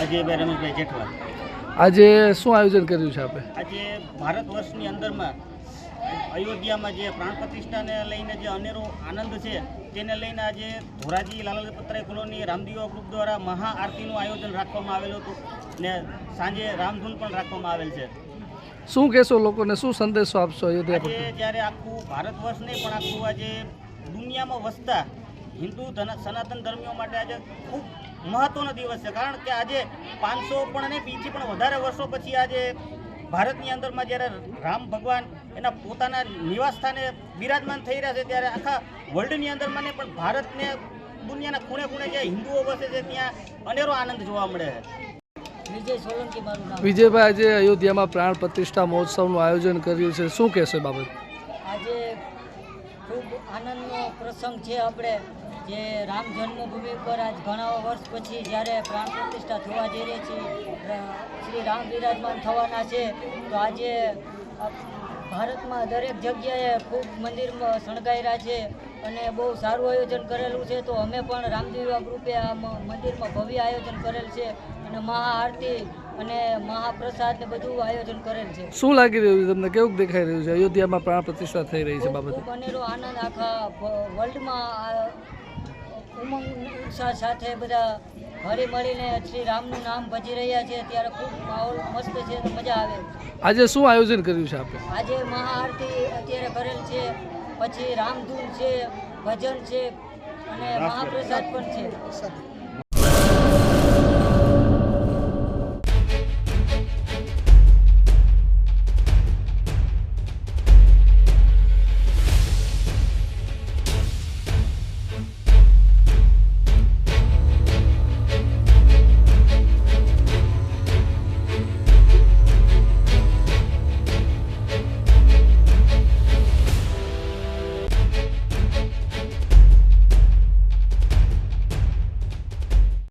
અજયભાઈ રમેશભાઈ જેઠવા। આજે શું આયોજન કર્યું છે આપે? આજે ભારત વર્ષની અંદરમાં અયોધ્યામાં જે પ્રાણ પ્રતિષ્ઠાને લઈને જે અનેરો આનંદ છે તેને લઈને આજે ધોરાજી લાલાપત્રાય કોલોની રામદીવા ગ્રુપ દ્વારા મહાઆરતીનું આયોજન રાખવામાં આવેલું હતું ને સાંજે રામધૂન પણ રાખવામાં આવેલ છે। શું કહેશો લોકોને, શું સંદેશો આપશો અયોધ્યા પર? આજે જ્યારે આખું ભારત વર્ષ નહીં પણ આખું આજે દુનિયામાં વસતા હિન્દુ સનાતન ધર્મીઓ માટે આજે ખૂબ મહત્વનો દિવસ છે, કારણ કે આજે 500 પણ નહીં બીજી પણ વધારે વર્ષો પછી આજે ભારતની અંદરમાં જ્યારે રામ ભગવાન એના પોતાના નિવાસ સ્થાને બિરાજમાન થઈ રહ્યા છે ત્યારે આખા વર્લ્ડની અંદરમાં ને પણ ભારતને દુનિયાના ખૂણે ખૂણે જે હિન્દુઓ વસે છે ત્યાં અનેરો આનંદ જોવા મળે છે। વિજયભાઈ, આજે અયોધ્યામાં પ્રાણ પ્રતિષ્ઠા મહોત્સવનું આયોજન કર્યું છે, શું કહેશો બાબત? આજે ખૂબ આનંદનો પ્રસંગ છે આપણે જે રામ જન્મભૂમિ પર આજ ઘણા વર્ષ પછી જ્યારે પ્રાણ પ્રતિષ્ઠા થવા જઈ રહી છે, શ્રી રામ બિરાજમાન થવાના છે, તો આજે ભારતમાં દરેક જગ્યાએ ખૂબ મંદિરમાં શણગાર્યા છે અને બહુ સારું આયોજન કરેલું છે। તો અમે પણ રામદીવા ગ્રુપે આ મંદિરમાં ભવ્ય આયોજન કરેલ છે અને મહાઆરતી અને મહાપ્રસાદ ને બધું આયોજન કરેલ છે। શું લાગી રહ્યું છે તમને, કેવું દેખાઈ રહ્યું છે અયોધ્યામાં પ્રાણ પ્રતિષ્ઠા થઈ રહી છે બાબતે? ખૂબ અનેરો આનંદ આખા વર્લ્ડમાં ઉમંગ ઉત્સાહ સાથે બધા હળી મળીને શ્રી રામનું નામ ભજી રહ્યા છે ત્યારે ખૂબ માહોલ મસ્ત છે, તો મજા આવે। આજે શું આયોજન કર્યું છે આપણે? આજે મહાઆરતી અત્યારે કરેલ છે, પછી રામધૂન છે, ભજન છે અને મહાપ્રસાદ પણ છે।